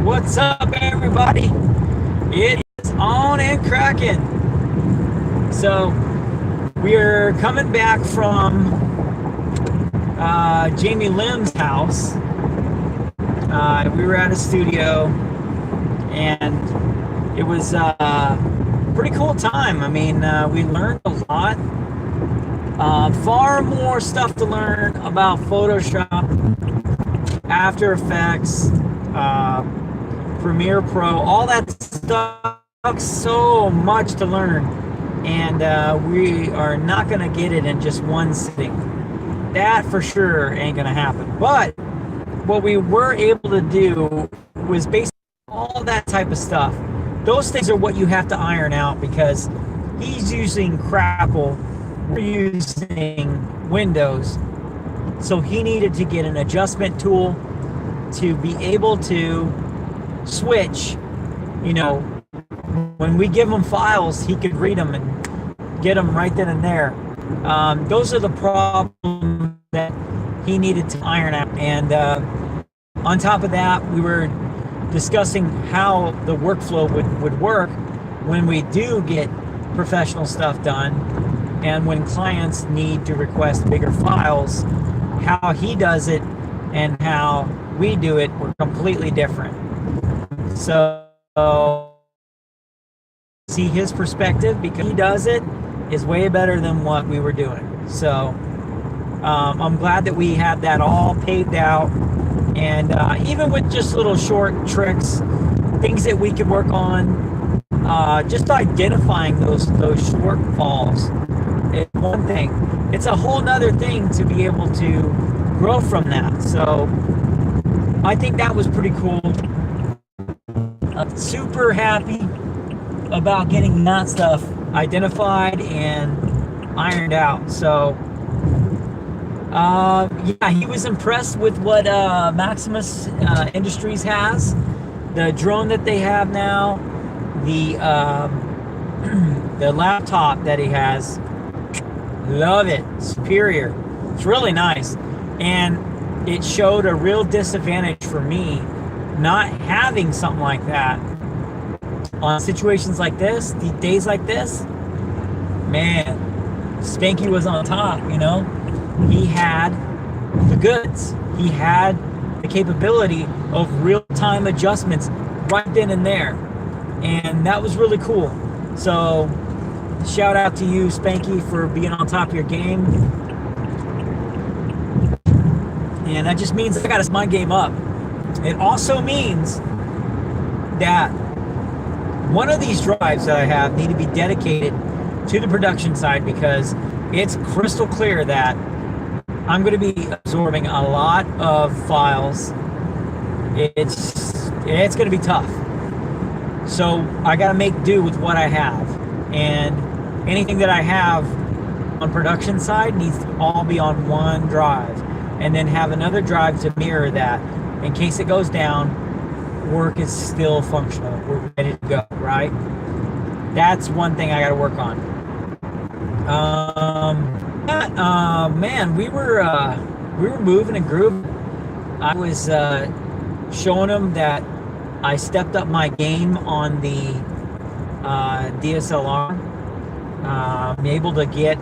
What's up, everybody? It is on and cracking. So, we're coming back from Jamie Lim's house. We were at a studio, and it was a pretty cool time. I mean, we learned a lot. Far more stuff to learn about Photoshop, After Effects, Premiere Pro, all that stuff. So much to learn, and we are not going to get it in just one sitting. That for sure ain't going to happen. But what we were able to do was basically all that type of stuff. Those things are what you have to iron out, because he's using Crapple, we're using Windows. So he needed to get an adjustment tool to be able to switch. You know, when we give him files, he could read them and get them right then and there. Those are the problems that he needed to iron out. And on top of that, we were discussing how the workflow would work when we do get professional stuff done, and when clients need to request bigger files, how he does it and how we do it were completely different. So see his perspective, because he does it is way better than what we were doing. So I'm glad that we had that all paved out, and even with just little short tricks, things that we could work on, just identifying those shortfalls is one thing. It's a whole nother thing to be able to grow from that. So I think that was pretty cool. I'm super happy about getting that stuff identified and ironed out. So yeah, he was impressed with what Maximus Industries has, the drone that they have now, the the laptop that he has. Love it. Superior. It's really nice. And it showed a real disadvantage for me not having something like that on situations like this, the days like this. Man, Spanky was on top, you know. He had the goods. He had the capability of real-time adjustments right then and there. And that was really cool. So shout out to you, Spanky, for being on top of your game. And that just means I got to step my game up. It also means that one of these drives that I have need to be dedicated to the production side, because it's crystal clear that I'm going to be absorbing a lot of files. It's going to be tough. So I got to make do with what I have. And anything that I have on production side needs to all be on one drive, and then have another drive to mirror that in case it goes down. Work is still functional. We're ready to go, right? That's one thing I got to work on. Man, we were moving and grooving. I was showing them that I stepped up my game on the DSLR. I'm able to get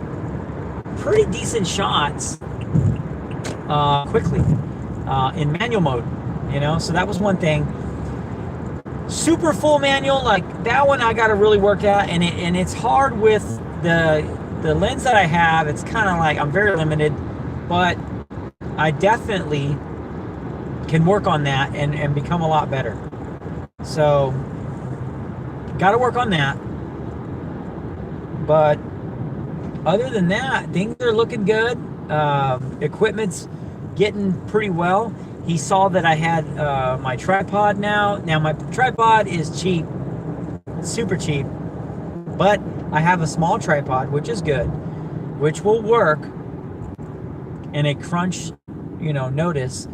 pretty decent shots quickly in manual mode, you know. So that was one thing. Super full manual, like that one, I got to really work at, and it's hard with the lens that I have. It's kind of like I'm very limited, but I definitely can work on that and become a lot better. So got to work on that. But other than that, things are looking good. Equipment's getting pretty well. He saw that I had my tripod now. Now my tripod is cheap, super cheap, but I have a small tripod, which is good, which will work in a crunch, you know, notice.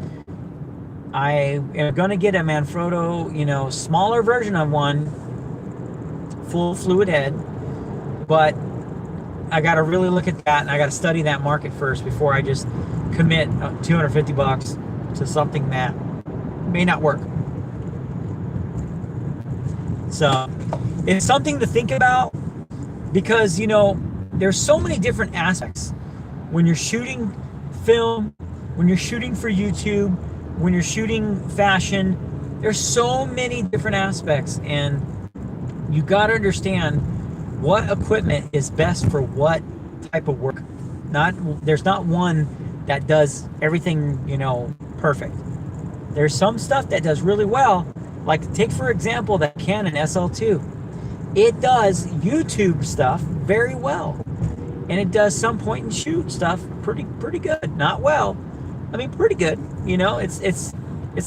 I am going to get a Manfrotto, you know, smaller version of one, full fluid head, but I got to really look at that, and I got to study that market first before I just commit $250 to something that may not work. So it's something to think about because, you know, there's so many different aspects when you're shooting film, when you're shooting for YouTube, when you're shooting fashion. There's so many different aspects, and you got to understand what equipment is best for what type of work. There's not one that does everything, you know, perfect. There's some stuff that does really well, like take for example that Canon SL2. It does YouTube stuff very well, and it does some point and shoot stuff pretty good. Not well, I mean pretty good. You know, it's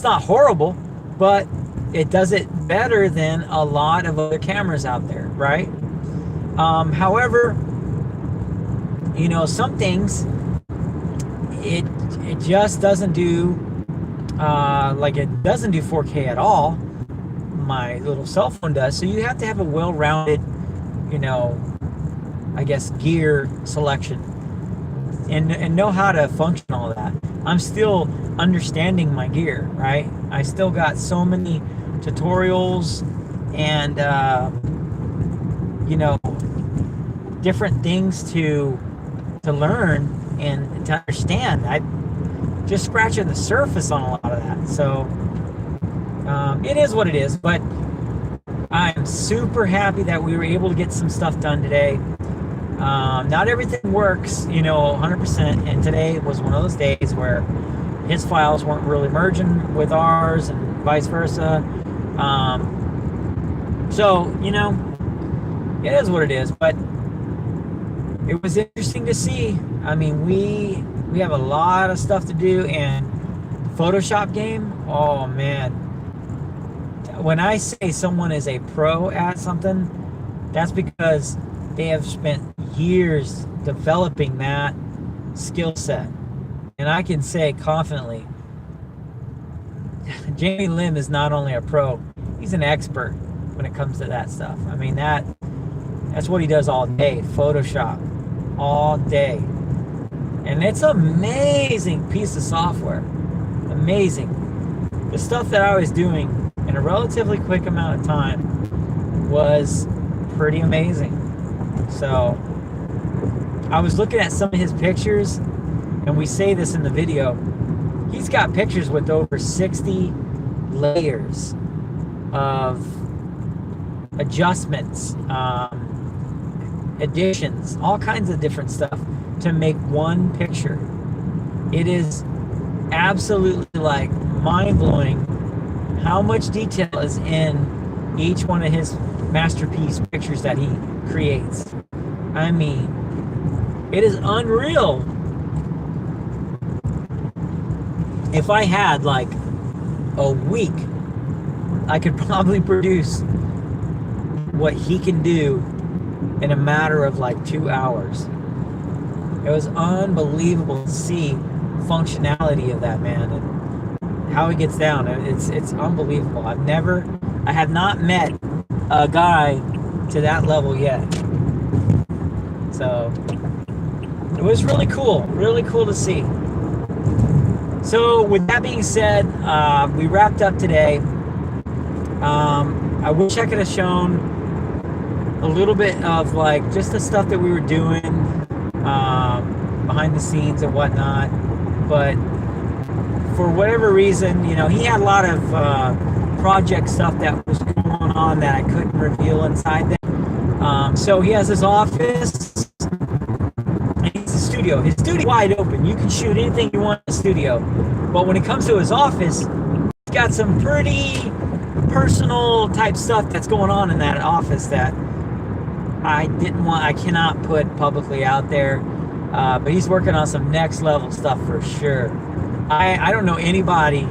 not horrible, but it does it better than a lot of other cameras out there, right? However, you know, some things it just doesn't do like it doesn't do 4K at all. My little cell phone does. So you have to have a well-rounded, you know, I guess gear selection and know how to function all that. I'm still understanding my gear, right? I still got so many tutorials and you know, different things to learn and to understand. I just scratching the surface on a lot of that. So it is what it is, but I'm super happy that we were able to get some stuff done today. Not everything works, you know, 100%, and today was one of those days where his files weren't really merging with ours and vice versa. So, you know, it is what it is, but it was interesting to see. I mean, we have a lot of stuff to do, and Photoshop game, oh man. When I say someone is a pro at something, that's because they have spent years developing that skill set. And I can say confidently, Jamie Lim is not only a pro, he's an expert when it comes to that stuff. I mean, that's what he does all day, Photoshop, all day. And it's an amazing piece of software. Amazing. The stuff that I was doing in a relatively quick amount of time was pretty amazing. So I was looking at some of his pictures, and we say this in the video, he's got pictures with over 60 layers of adjustments, additions, all kinds of different stuff to make one picture. It is absolutely like mind-blowing how much detail is in each one of his masterpiece pictures that he creates. I mean, it is unreal. If I had like a week, I could probably produce what he can do in a matter of like 2 hours. It was unbelievable to see functionality of that man and how he gets down. It's unbelievable. I have not met a guy to that level yet. So it was really cool to see. So with that being said, we wrapped up today. I wish I could have shown a little bit of like just the stuff that we were doing behind the scenes and whatnot, but for whatever reason, you know, he had a lot of project stuff that was going on that I couldn't reveal inside there. So he has his office and his studio. His studio wide open. You can shoot anything you want in the studio. But when it comes to his office, he's got some pretty personal type stuff that's going on in that office that I cannot put publicly out there. But he's working on some next level stuff for sure. I don't know anybody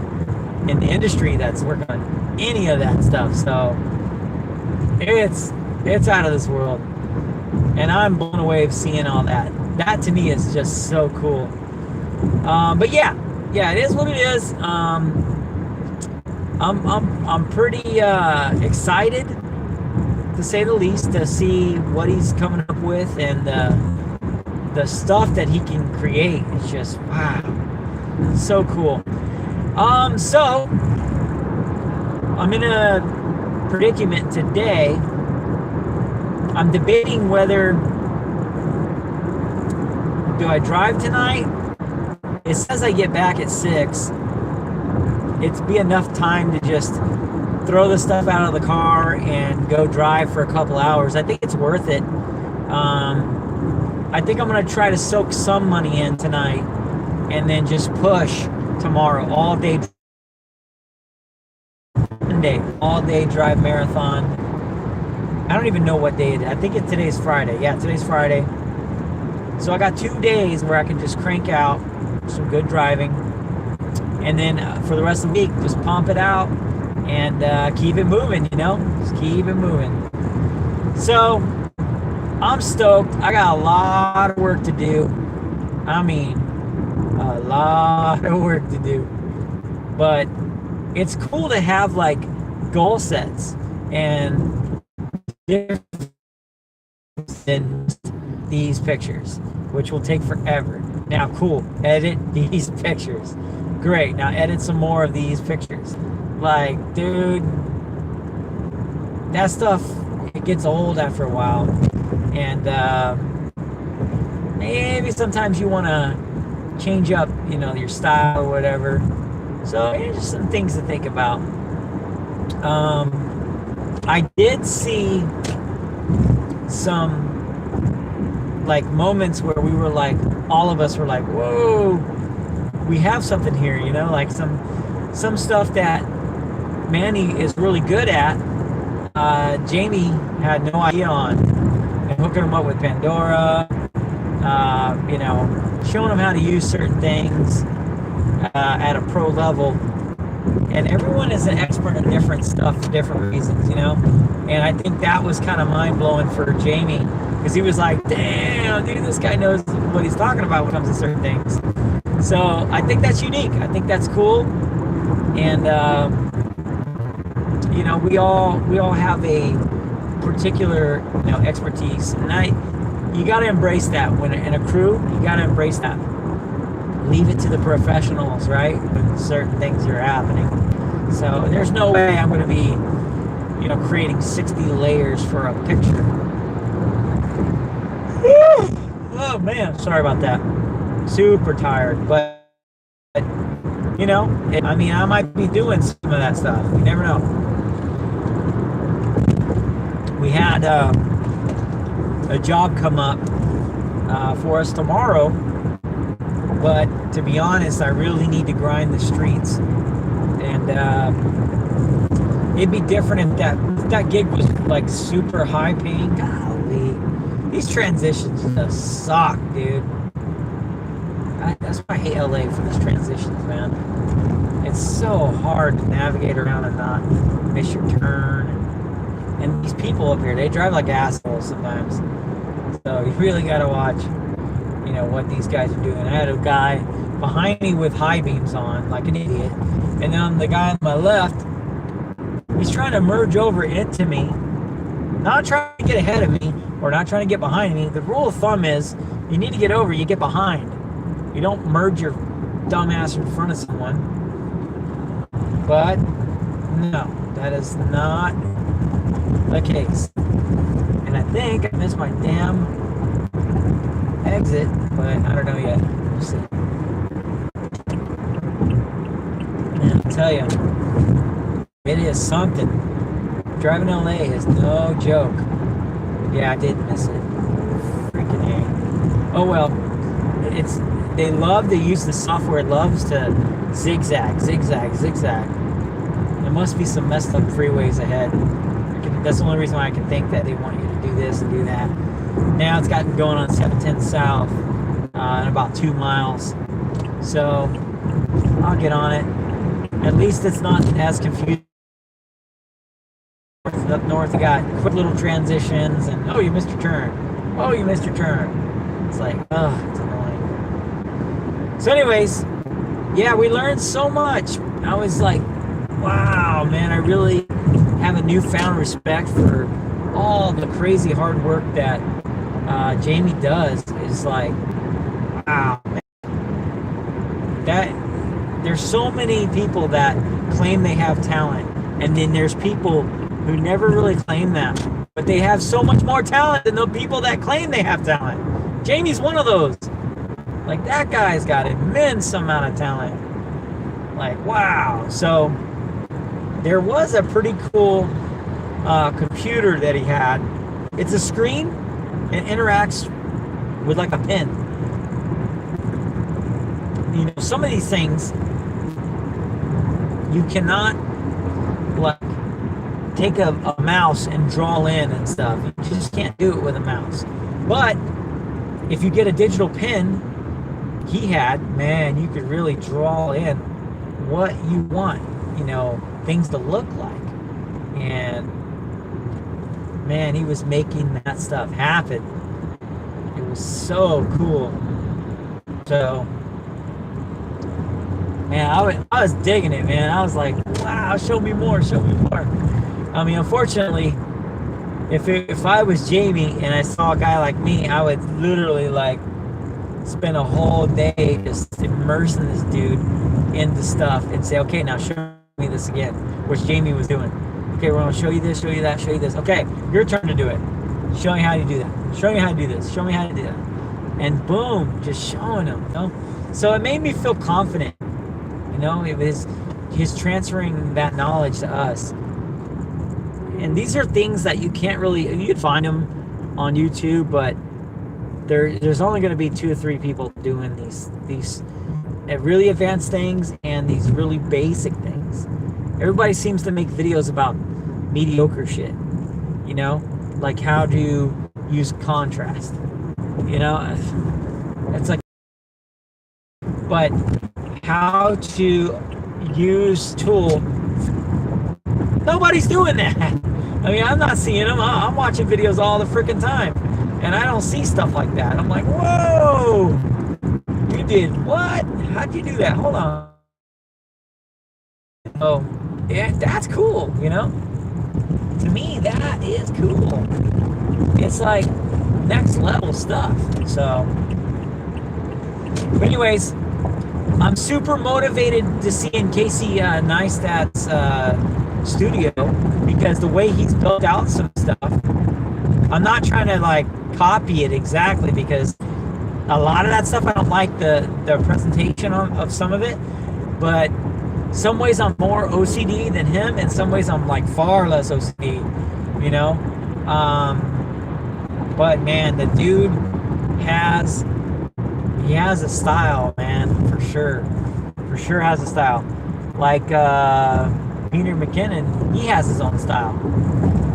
in the industry that's working on any of that stuff, so it's out of this world, and I'm blown away of seeing all that. That to me is just so cool. But yeah, it is what it is. I'm pretty excited, to say the least, to see what he's coming up with, and the stuff that he can create. It's just wow. So cool. So I'm gonna predicament today. I'm debating whether do I drive tonight. It says I get back at 6. It'd be enough time to just throw the stuff out of the car and go drive for a couple hours. I think it's worth it. I think I'm going to try to soak some money in tonight and then just push tomorrow all day drive marathon. I don't even know what day it is. I think today's Friday. Yeah, today's Friday. So I got 2 days where I can just crank out some good driving, and then for the rest of the week just pump it out and keep it moving, just keep it moving. So I'm stoked. I got a lot of work to do. I mean, a lot of work to do, but it's cool to have like goal sets and different these pictures, which will take forever. Now, cool, edit these pictures. Great, now edit some more of these pictures. Like, dude, that stuff, it gets old after a while. And maybe sometimes you want to change up, your style or whatever. So, just some things to think about. I did see some like moments where we were like, all of us were like, whoa, we have something here, like some stuff that Manny is really good at. Jamie had no idea on, and hooking him up with Pandora, showing him how to use certain things at a pro level. And everyone is an expert in different stuff for different reasons, and I think that was kind of mind-blowing for Jamie, because he was like, damn, dude, this guy knows what he's talking about when it comes to certain things. So I think that's unique. I think that's cool. And, we all have a particular, expertise. And you got to embrace that. When in a crew, you got to embrace that. Leave it to the professionals, right? When certain things are happening. So there's no way I'm going to be, creating 60 layers for a picture. Oh man, sorry about that. Super tired, but I might be doing some of that stuff. You never know. We had a job come up for us tomorrow, but to be honest, I really need to grind the streets, and it'd be different if that gig was like super high paying. Golly. These transitions just suck, dude. That's why I hate LA for these transitions, man. It's so hard to navigate around and not miss your turn. And these people up here, they drive like assholes sometimes. So you really got to watch, what these guys are doing. I had a guy behind me with high beams on, like an idiot. And then the guy on my left, he's trying to merge over into me. Not trying to get ahead of me, or not trying to get behind me. The rule of thumb is, you need to get over, you get behind. You don't merge your dumb ass in front of someone. But, no, that is not the case. And I think I missed my damn exit, but I don't know yet. We'll see. And I'll tell you, it is something. Driving LA is no joke. Yeah, I did miss it. Freaking A. Oh well. They love to use the software, loves to zigzag. There must be some messed up freeways ahead. That's the only reason why I can think that they want you to do this and do that. Now it's gotten going on 710 South in about 2 miles. So I'll get on it. At least it's not as confusing. Up north, you got quick little transitions, and oh, you missed your turn. Oh, you missed your turn. It's like, oh, it's annoying. So anyways, yeah, we learned so much. I was like, wow, man, I really have a newfound respect for all the crazy hard work that Jamie does. It's like, wow, man. There's so many people that claim they have talent, and then there's people who never really claim that, but they have so much more talent than the people that claim they have talent. Jamie's one of those. Like, that guy's got immense amount of talent. Like, wow. So there was a pretty cool computer that he had. It's a screen. It interacts with like a pen. You know, some of these things you cannot like take a mouse and draw in and stuff. You just can't do it with a mouse. But if you get a digital pen, he had, man, you could really draw in what you want, you know, things to look like. And man, he was making that stuff happen. It was so cool. So man, I was digging it, man. I was like, wow, show me more, show me more. I mean, unfortunately, if I was Jamie and I saw a guy like me, I would literally like spend a whole day just immersing this dude into stuff and say, okay, now show me this again, which Jamie was doing. Okay, we're gonna show you this, show you that, show you this. Okay, your turn to do it. Show me how you do that. Show me how to do this. Show me how to do that. And boom, just showing him. You know? So it made me feel confident. You know, it was he's transferring that knowledge to us. And these are things that you can't really, you can find them on YouTube, but there's only going to be 2 or 3 people doing these really advanced things and these really basic things. Everybody seems to make videos about mediocre shit, you know, like how to use contrast, you know, it's like, but how to use tool, nobody's doing that. I mean, I'm not seeing them. I'm watching videos all the freaking time, and I don't see stuff like that. I'm like, whoa, you did what? How'd you do that? Hold on. Oh, yeah, that's cool, you know? To me, that is cool. It's like next level stuff. So, anyways, I'm super motivated to see in Casey Neistat's studio, because the way he's built out some stuff, I'm not trying to like copy it exactly, because a lot of that stuff I don't like the presentation of some of it, but some ways I'm more OCD than him, and some ways I'm like far less OCD, you know. But man, the dude has a style, man, for sure has a style. Like Peter McKinnon, he has his own style,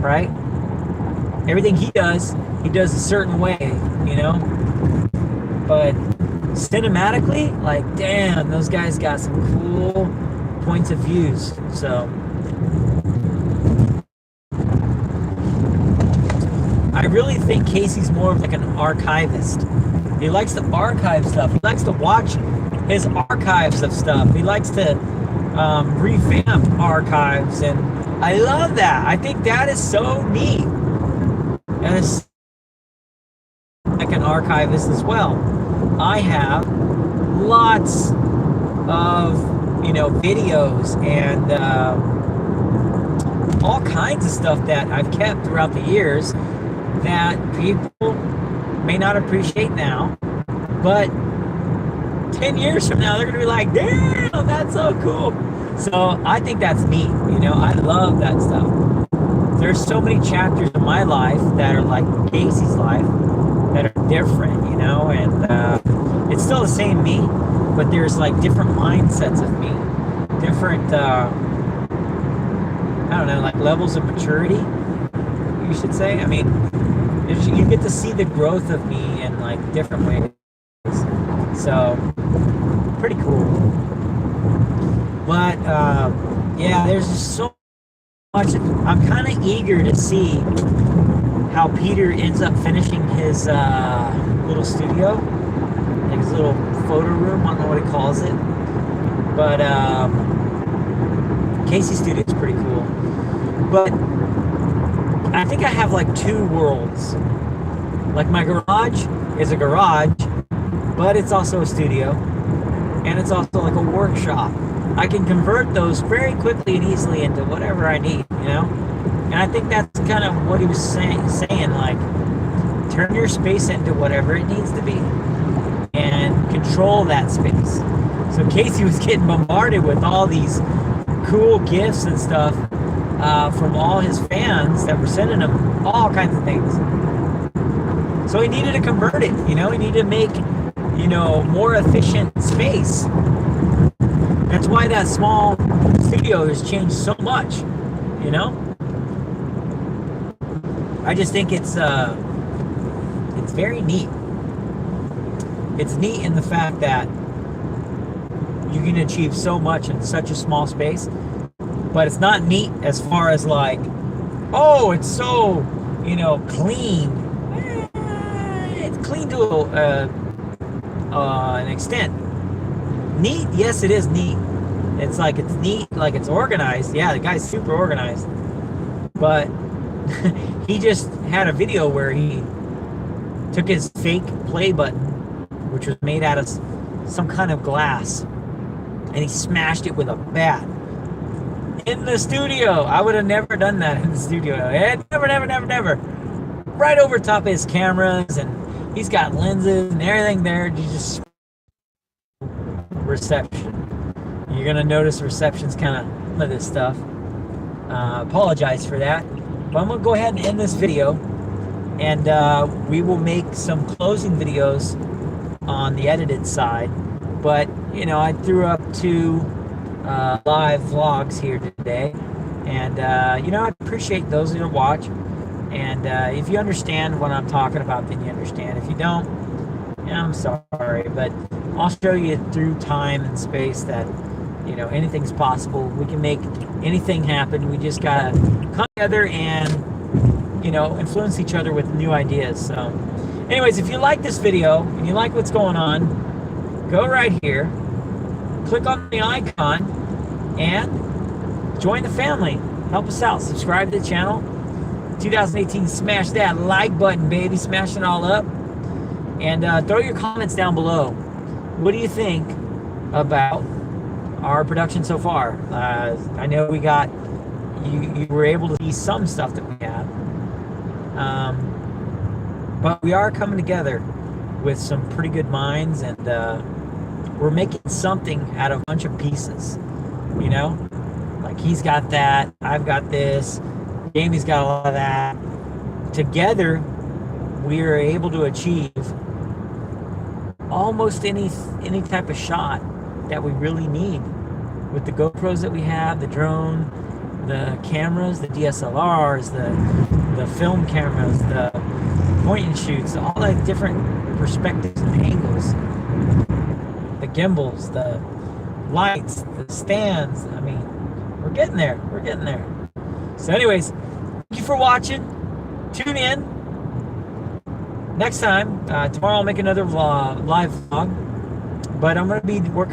right? Everything he does a certain way, you know. But cinematically, like, damn, those guys got some cool points of views. So I really think Casey's more of like an archivist. He likes to archive stuff. He likes to watch his archives of stuff. He likes to revamp archives, and I love that. I think that is so neat. And it's like an archivist as well. I have lots of, you know, videos and all kinds of stuff that I've kept throughout the years that people may not appreciate now, but 10 years from now they're gonna be like, damn, that's so cool. So I think that's neat, you know. I love that stuff. There's so many chapters of my life that are like Casey's life that are different, you know, and it's still the same me, but there's like different mindsets of me, different I don't know, like levels of maturity, you should say. I mean, you get to see the growth of me in like different ways. So pretty cool. But yeah, there's just so much. I'm kind of eager to see how Peter ends up finishing his little studio, like his little photo room. I don't know what he calls it, but Casey Studio is pretty cool. But I think I have like 2 worlds. Like my garage is a garage, but it's also a studio, and it's also like a workshop. I can convert those very quickly and easily into whatever I need, you know? And I think that's kind of what he was saying, like, turn your space into whatever it needs to be and control that space. So Casey was getting bombarded with all these cool gifts and stuff from all his fans that were sending him all kinds of things. So he needed to convert it, he needed to make, more efficient space. That's why that small studio has changed so much, I just think it's very neat. It's neat in the fact that you can achieve so much in such a small space, but it's not neat as far as like, oh, it's so, clean. It's clean to an extent. Neat, yes, it is neat. It's neat, like it's organized. Yeah, the guy's super organized. But he just had a video where he took his fake play button, which was made out of some kind of glass, and he smashed it with a bat in the studio. I would have never done that in the studio. Never. Right over top of his cameras, and he's got lenses and everything there. You just reception. You're gonna notice reception's kind of of this stuff. Apologize for that, but I'm gonna go ahead and end this video, and we will make some closing videos on the edited side. But I threw up 2 live vlogs here today, and I appreciate those that watch. And if you understand what I'm talking about, then you understand. If you don't, I'm sorry, but I'll show you through time and space that anything's possible. We can make anything happen. We just gotta come together and influence each other with new ideas. So anyways, if you like this video and you like what's going on, go right here, click on the icon, and join the family. Help us out. Subscribe to the channel. 2018, smash that like button, baby. Smash it all up. And throw your comments down below. What do you think about our production so far? I know we got, you were able to see some stuff that we have. But we are coming together with some pretty good minds, and we're making something out of a bunch of pieces. Like he's got that, I've got this, Jamie's got a lot of that. Together, we are able to achieve almost any type of shot that we really need with the GoPros that we have, the drone, the cameras, the DSLRs, the film cameras, the point and shoots, all the different perspectives and angles, the gimbals, the lights, the stands. I mean, we're getting there. So anyways, thank you for watching. Tune in next time. Tomorrow I'll make another live vlog, but I'm going to be working